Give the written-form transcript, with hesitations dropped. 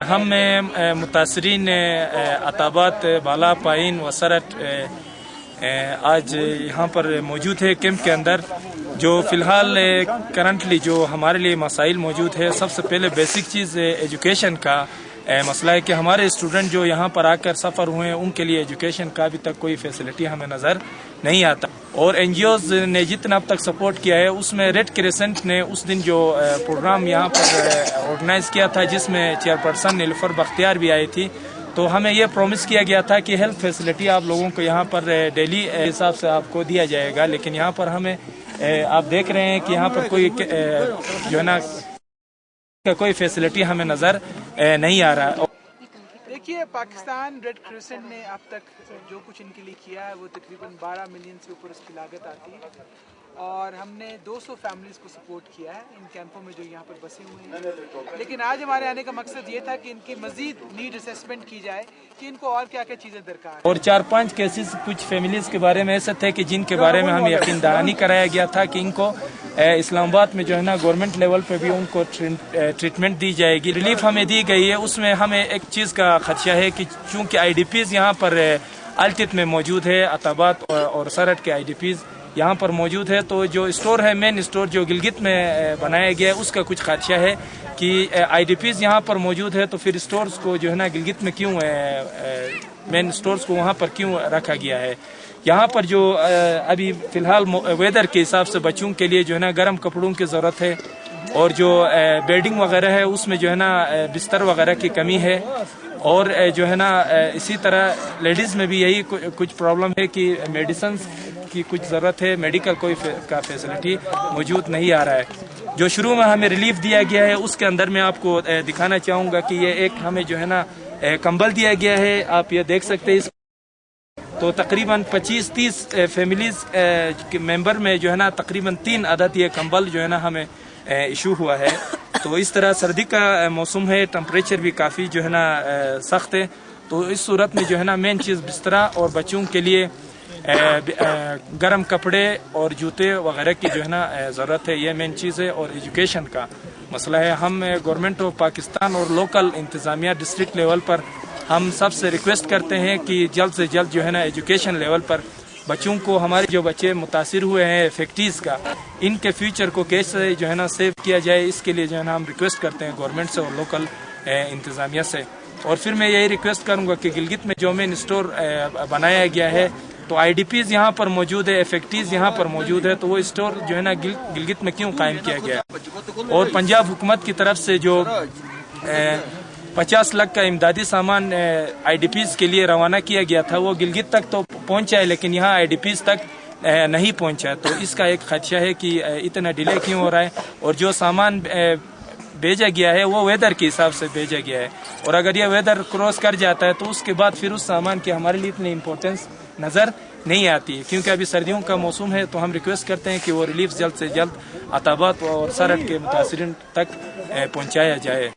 ہم متاثرین عطابات بالا پائن و سرٹ آج یہاں پر موجود ہے کیمپ کے اندر. جو فی الحال کرنٹلی جو ہمارے لیے مسائل موجود ہے، سب سے پہلے بیسک چیز ایجوکیشن کا مسئلہ ہے کہ ہمارے اسٹوڈنٹ جو یہاں پر آ کر سفر ہوئے ہیں ان کے لیے ایجوکیشن کا ابھی تک کوئی فیسلٹی ہمیں نظر نہیں آتا. اور این جی اوز نے جتنا اب تک سپورٹ کیا ہے، اس میں ریڈ کریسنٹ نے اس دن جو پروگرام یہاں پر آرگنائز کیا تھا جس میں چیئرپرسن نیلوفر بختیار بھی آئی تھی، تو ہمیں یہ پرومس کیا گیا تھا کہ ہیلتھ فیسلٹی آپ لوگوں کو یہاں پر ڈیلی حساب سے آپ کو دیا جائے گا. لیکن یہاں پر ہمیں آپ دیکھ رہے ہیں کہ یہاں پر کوئی جو ہے نا کوئی فیسلٹی ہمیں نظر نہیں آ رہا. دیکھیے، پاکستان ریڈ کریسنٹ نے اب تک جو کچھ ان کے لیے کیا ہے وہ تقریباً 12 ملین سے اوپر اس کی لاگت آتی ہے، اور ہم نے 200 فیملیز کو سپورٹ کیا ہے ان کیمپوں میں جو یہاں پر بسے ہوئے ہیں. لیکن آج ہمارے آنے کا مقصد یہ تھا کہ ان کی مزید نیڈ اسیسمنٹ کی جائے کہ ان کو اور کیا کیا چیزیں درکار ہیں. اور 4-5 کیسز کچھ فیملیز کے بارے میں ایسے تھے کہ جن کے بارے میں ہمیں یقین دہانی کرایا گیا تھا کہ ان کو اسلام آباد میں جو ہے نا گورنمنٹ لیول پہ بھی ان کو ٹریٹمنٹ دی جائے گی. ریلیف ہمیں دی گئی ہے. اس میں ہمیں ایک چیز کا خدشہ ہے کہ چونکہ آئی ڈی پیز یہاں پر الٹت میں موجود ہے، عطابات اور سرٹ کے آئی ڈی پیز یہاں پر موجود ہے، تو جو اسٹور ہے مین اسٹور جو گلگت میں بنایا گیا ہے اس کا کچھ خدشہ ہے کہ آئی ڈی پیز یہاں پر موجود ہے تو پھر اسٹورز کو جو ہے نا گلگت میں کیوں مین اسٹورز کو وہاں پر کیوں رکھا گیا ہے. یہاں پر جو ابھی فی الحال ویدر کے حساب سے بچوں کے لیے جو ہے نا گرم کپڑوں کی ضرورت ہے، اور جو بیڈنگ وغیرہ ہے اس میں جو ہے نا بستر وغیرہ کی کمی ہے، اور جو ہے نا اسی طرح لیڈیز میں بھی یہی کچھ پرابلم ہے کہ میڈیسنز کی کچھ ضرورت ہے. میڈیکل کوئی کا فیسلٹی موجود نہیں آ رہا ہے. جو شروع میں ہمیں ریلیف دیا گیا ہے اس کے اندر میں آپ کو دکھانا چاہوں گا کہ یہ ایک ہمیں جو ہے نا کمبل دیا گیا ہے. آپ یہ دیکھ سکتے ہیں. تو تقریباً 25-30 فیملیز کے ممبر میں جو ہے نا تقریباً 3 عدد یہ کمبل جو ہے نا ہمیں ایشو ہوا ہے. تو اس طرح سردی کا موسم ہے، ٹمپریچر بھی کافی جو ہے نا سخت ہے. تو اس صورت میں جو ہے نا مین چیز بسترا اور بچوں کے لیے گرم کپڑے اور جوتے وغیرہ کی جو ہے نا ضرورت ہے. یہ مین چیز ہے. اور ایجوکیشن کا مسئلہ ہے. ہم گورنمنٹ آف پاکستان اور لوکل انتظامیہ ڈسٹرکٹ لیول پر ہم سب سے ریکویسٹ کرتے ہیں کہ جلد سے جلد جو ہے نا ایجوکیشن لیول پر بچوں کو، ہمارے جو بچے متاثر ہوئے ہیں فیکٹریز کا، ان کے فیوچر کو کیسے جو ہے نا سیو کیا جائے، اس کے لیے جو ہے نا ہم ریکویسٹ کرتے ہیں گورنمنٹ سے اور لوکل انتظامیہ سے. اور پھر میں یہی ریکویسٹ کروں گا کہ گلگت میں جو مین اسٹور بنایا گیا ہے تو آئی ڈی پیز یہاں پر موجود ہے، فیکٹریز یہاں پر موجود ہے، تو وہ اسٹور جو ہے نا گلگت میں کیوں قائم کیا گیا ہے. اور پنجاب حکومت کی طرف سے جو 50 لاکھ کا امدادی سامان آئی ڈی پیز کے لیے روانہ کیا گیا تھا وہ گلگت تک تو پہنچا ہے، لیکن یہاں آئی ڈی پیز تک نہیں پہنچا. تو اس کا ایک خدشہ ہے کہ اتنا ڈیلے کیوں ہو رہا ہے. اور جو سامان بھیجا گیا ہے وہ ویدر کے حساب سے بھیجا گیا ہے، اور اگر یہ ویدر کراس کر جاتا ہے تو اس کے بعد پھر اس سامان کی ہمارے لیے اتنی امپورٹنس نظر نہیں آتی ہے. کیونکہ ابھی سردیوں کا موسم ہے تو ہم ریکویسٹ کرتے ہیں کہ وہ ریلیف جلد سے جلد عطابات اور سرٹ کے متاثرین تک پہنچایا جائے.